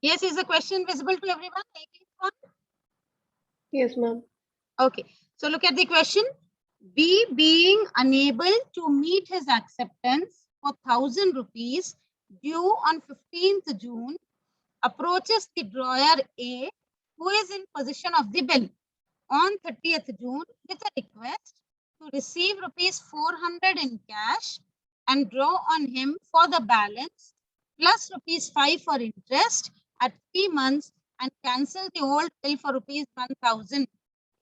Yes, is the question visible to everyone? 18th one? Yes, ma'am. Okay, so look at the question. B being unable to meet his acceptance for 1,000 rupees due on 15th June approaches the drawer A, who is in possession of the bill, on 30th June with a request to receive rupees 400 in cash and draw on him for the balance plus rupees 5 for interest at 3 months and cancel the old bill for rupees 1,000.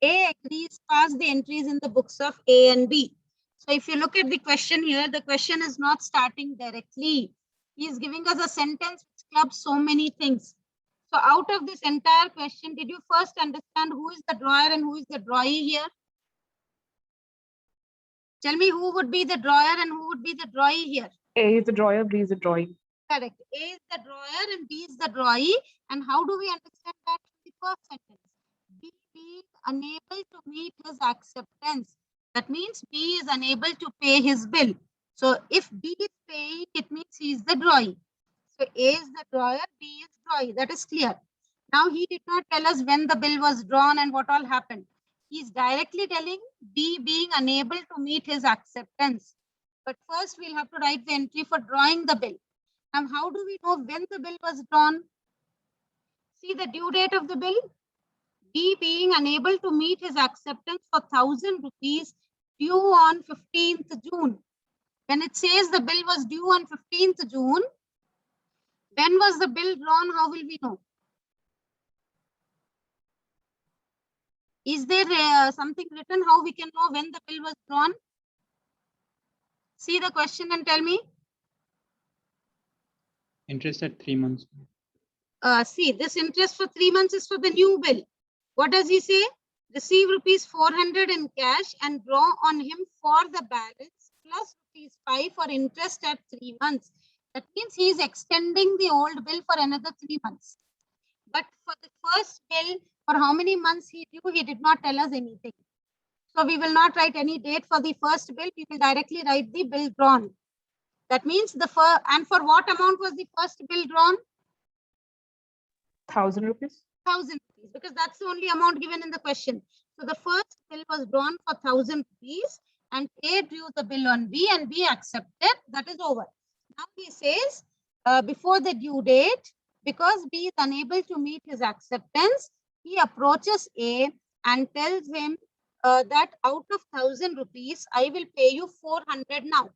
A agrees, pass the entries in the books of A and B. So if you look at the question here, the question is not starting directly. He is giving us a sentence which clubs so many things. So out of this entire question, did you first understand who is the drawer and who is the drawee here? Tell me who would be the drawer and who would be the drawee here? A is the drawer, B is the drawing. Correct. A is the drawer and B is the drawee. And how do we understand that in the first sentence? B being unable to meet his acceptance. That means B is unable to pay his bill. So if B is paying, it means he is the drawee. So A is the drawer, B is drawee. That is clear. Now he did not tell us when the bill was drawn and what all happened. He is directly telling B being unable to meet his acceptance. But first we'll have to write the entry for drawing the bill. Now how do we know when the bill was drawn? See the due date of the bill. B being unable to meet his acceptance for 1,000 rupees due on 15th June. When it says the bill was due on 15th June, when was the bill drawn? How will we know? Is there something written how we can know when the bill was drawn? See the question and tell me. Interest at 3 months. See, this interest for 3 months is for the new bill. What does he say? Receive rupees 400 in cash and draw on him for the balance plus rupees 5 for interest at 3 months. That means he is extending the old bill for another 3 months. But for the first bill, for how many months he due, he did not tell us anything. So we will not write any date for the first bill. We will directly write the bill drawn. That means the first, and for what amount was the first bill drawn? 1,000 rupees. 1,000 rupees, because that's the only amount given in the question. So the first bill was drawn for 1,000 rupees and A drew the bill on B and B accepted. That is over. Now he says before the due date, because B is unable to meet his acceptance, he approaches A and tells him that out of 1,000 rupees, I will pay you 400 now.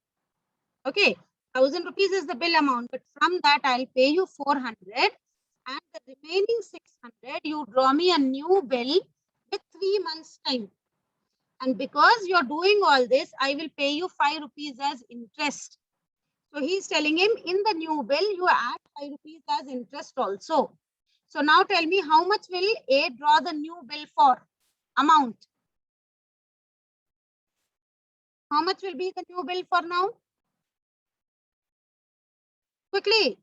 Okay, 1,000 rupees is the bill amount, but from that I'll pay you 400. And the remaining 600, you draw me a new bill with 3 months time. And because you're doing all this, I will pay you 5 rupees as interest. So he's telling him in the new bill, you add 5 rupees as interest also. So now tell me how much will A draw the new bill for? Amount. How much will be the new bill for now? Quickly.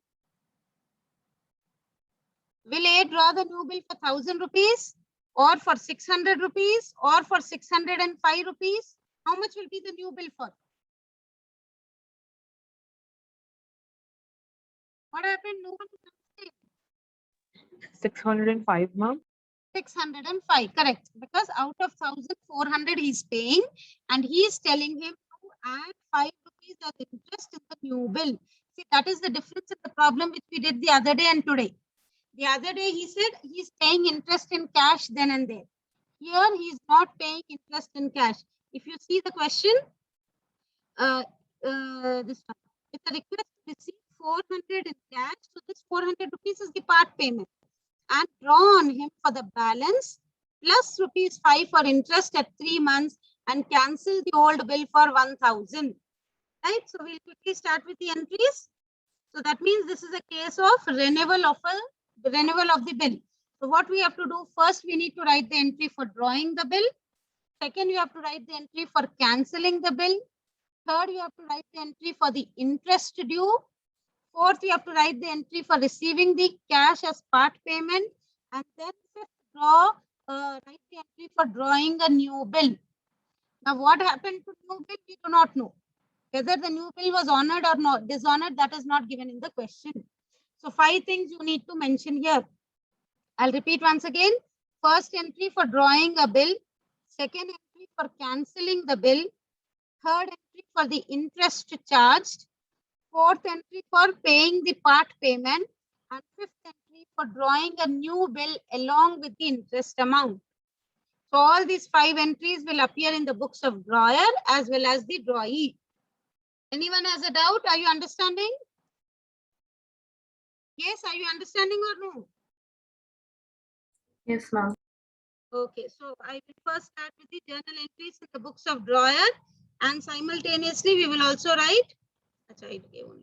Will A draw the new bill for 1,000 rupees or for 600 rupees or for 605 rupees? How much will be the new bill for? What happened? No one is saying. 605, ma'am. 605, correct. Because out of 1,400 he's paying and he is telling him to add 5 rupees as interest in the new bill. See, that is the difference in the problem which we did the other day and today. The other day he said he's paying interest in cash then and there. Here he's not paying interest in cash. If you see the question, this one, with a request to receive 400 in cash, so this 400 rupees is the part payment, and draw on him for the balance plus rupees 5 for interest at 3 months and cancel the old bill for 1,000. Right? So we'll quickly start with the entries. So that means this is a case of renewal of the bill. So what we have to do, first we need to write the entry for drawing the bill. Second, you have to write the entry for cancelling the bill. Third, you have to write the entry for the interest due. Fourth, you have to write the entry for receiving the cash as part payment. And then fifth, write the entry for drawing a new bill. Now, what happened to new bill? We do not know. Whether the new bill was honored or not, dishonored, that is not given in the question. So 5 things you need to mention here. I'll repeat once again. First entry for drawing a bill. Second entry for cancelling the bill. Third entry for the interest charged. Fourth entry for paying the part payment. And fifth entry for drawing a new bill along with the interest amount. So all these 5 entries will appear in the books of drawer as well as the drawee. Anyone has a doubt? Are you understanding? Yes, are you understanding or no? Yes, ma'am. Okay, so I will first start with the journal entries in the books of drawer, and simultaneously we will also write only one.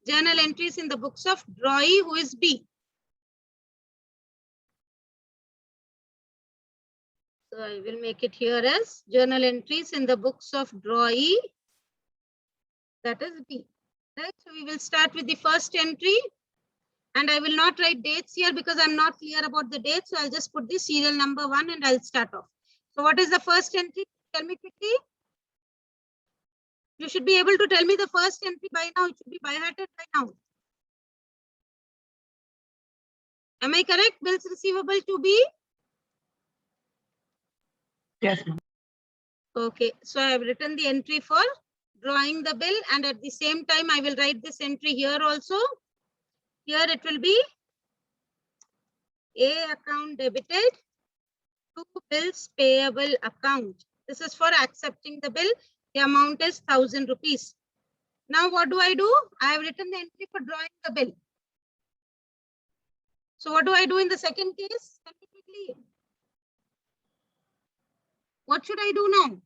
Journal entries in the books of drawee, who is B. So I will make it here as journal entries in the books of drawee, that is B. Right, so we will start with the first entry. And I will not write dates here because I'm not clear about the dates. So I'll just put the serial number 1 and I'll start off. So what is the first entry? Tell me quickly. You should be able to tell me the first entry by now. It should be by hearted by now. Am I correct? Bills receivable to be? Yes, ma'am. Okay. So I have written the entry for drawing the bill, and at the same time I will write this entry here also. Here it will be A account debited to bills payable account. This is for accepting the bill. The amount is 1,000 rupees. Now what do? I have written the entry for drawing the bill. So what do I do in the second case? Tell me quickly. What should I do now?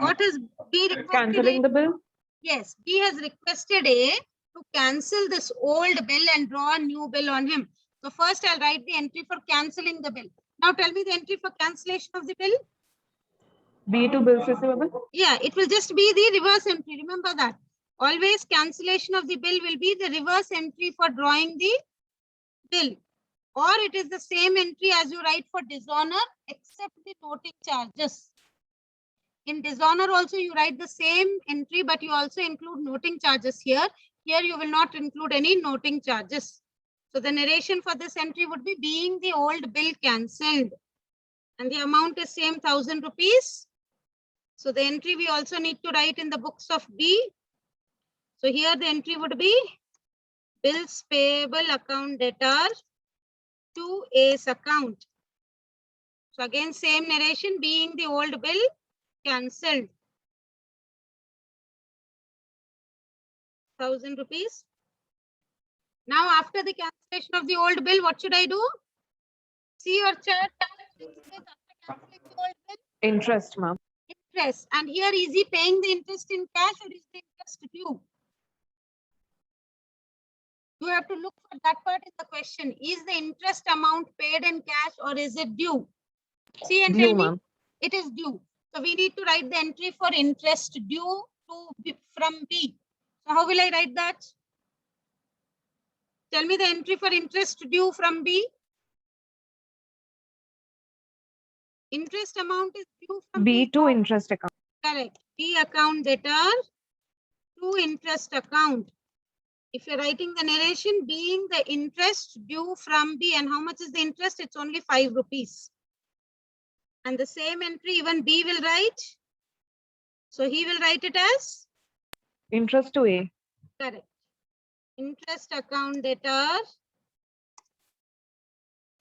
What is B requested? Cancelling the bill? Yes, B has requested A to cancel this old bill and draw a new bill on him. So first I'll write the entry for cancelling the bill. Now tell me the entry for cancellation of the bill. B to bills receivable? Yeah, it will just be the reverse entry. Remember that. Always cancellation of the bill will be the reverse entry for drawing the bill. Or it is the same entry as you write for dishonor except the noting charges. In dishonor also you write the same entry, but you also include noting charges here. Here you will not include any noting charges. So the narration for this entry would be being the old bill cancelled. And the amount is same 1,000 rupees. So the entry we also need to write in the books of B. So here the entry would be bills payable account debtor to A's account. So again same narration, being the old bill cancelled. 1,000 rupees. Now after the cancellation of the old bill, what should I do? See your chart. After cancelling the old bill, Interest, ma'am. interest. And here is he paying the interest in cash or is the interest due? You have to look for that part in the question. Is the interest amount paid in cash or is it due? See and tell Due, me. ma'am. It is due. So we need to write the entry for interest due to B, from B. So how will I write that? Tell me the entry for interest due from B. Interest amount is due from B to interest account. Correct. B account debtor to interest account. If you're writing the narration, being the interest due from B, and how much is the interest? It's only 5 rupees. And the same entry even B will write. So he will write it as? Interest to A. Correct. Interest account debtor.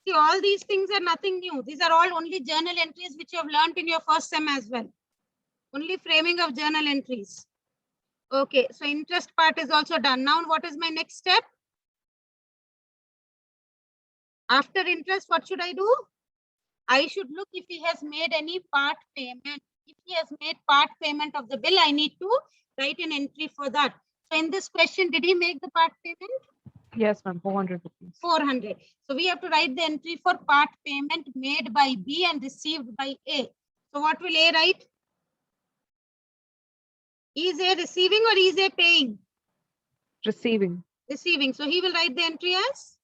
See, all these things are nothing new. These are all only journal entries which you have learned in your first sem as well. Only framing of journal entries. Okay, so interest part is also done. Now, what is my next step? After interest, what should I do? I should look if he has made any part payment. If he has made part payment of the bill, I need to write an entry for that. So in this question, did he make the part payment? Yes, ma'am. 400 rupees. 400. So we have to write the entry for part payment made by B and received by A. So what will A write? Is A receiving or is A paying? Receiving. Receiving. So he will write the entry as?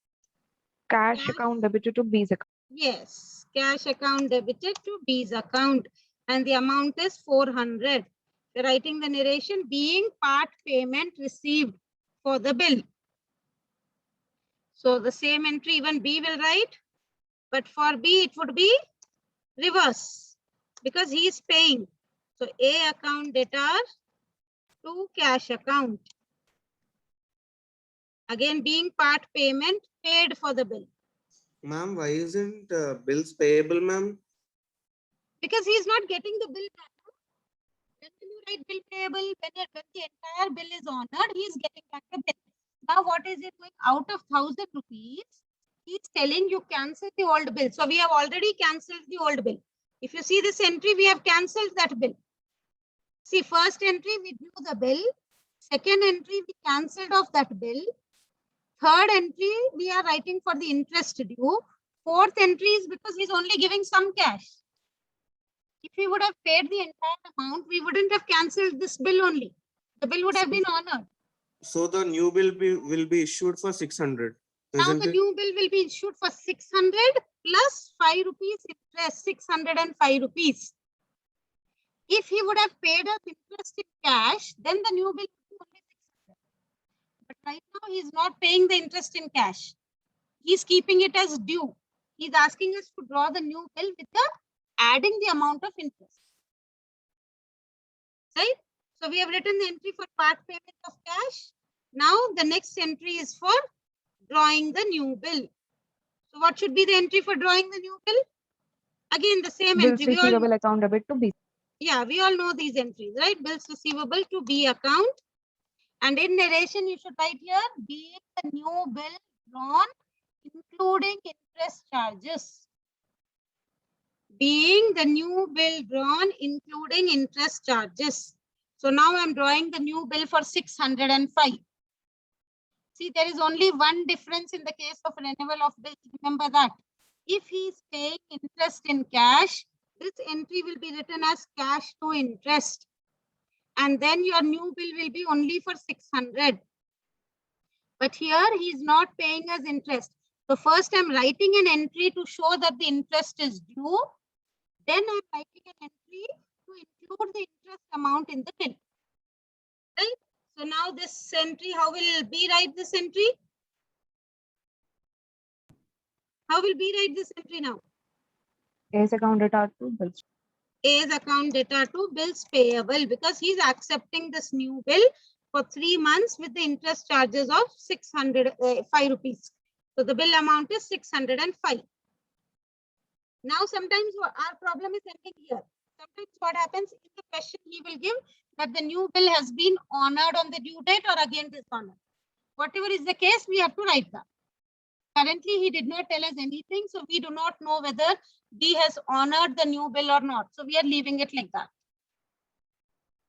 Cash account debited to B's account. Yes, cash account debited to B's account and the amount is 400. We're writing the narration being part payment received. for the bill. So the same entry even B will write, but for B it would be reverse because he is paying. So A account debtor to cash account. Again, being part payment paid for the bill. Ma'am, why isn't bills payable, ma'am? Because he is not getting the bill back. When you write bill payable, when the entire bill is honored, he is getting back the bill. Now, what is it doing? Out of 1,000 rupees, he is telling you cancel the old bill. So we have already cancelled the old bill. If you see this entry, we have cancelled that bill. See, first entry, we drew the bill. Second entry, we cancelled off that bill. Third entry, we are writing for the interest due. Fourth entry is because he's only giving some cash. If he would have paid the entire amount, we wouldn't have cancelled this bill only. The bill would have been honored. So the new bill will be issued for 600, Now isn't the it? new bill will be issued for 600 plus 5 rupees interest, 605 rupees. If he would have paid us interest in cash, then the new bill would be only 600. But right now he is not paying the interest in cash. He is keeping it as due. He is asking us to draw the new bill with the adding the amount of interest. Right? So we have written the entry for part payment of cash. Now the next entry is for drawing the new bill. So what should be the entry for drawing the new bill? Again, the same Bills entry. receivable account debit to B. Yeah, we all know these entries, right? Bills receivable to B account. And in narration, you should write here, being the new bill drawn, including interest charges. Being the new bill drawn, including interest charges. So now I'm drawing the new bill for 605. See, there is only one difference in the case of renewal of bills. Remember that. If he is paying interest in cash, this entry will be written as cash to interest. And then your new bill will be only for 600. But here he is not paying us interest. So first I'm writing an entry to show that the interest is due. Then I'm writing an entry to include the interest amount in the bill. Right? So now this entry, how will B write this entry? How will B write this entry now? A's account debtor to bills. A's account debtor to bills payable because he's accepting this new bill for 3 months with the interest charges of 605 rupees. So the bill amount is 605. Now sometimes our problem is ending here. Sometimes what happens in the question he will give that the new bill has been honored on the due date or again dishonored. Whatever is the case, we have to write that. Currently, he did not tell us anything, so we do not know whether B has honored the new bill or not. So we are leaving it like that.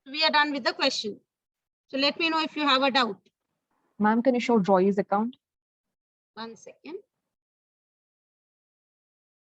We are done with the question. So let me know if you have a doubt. Ma'am, can you show drawings account? 1 second.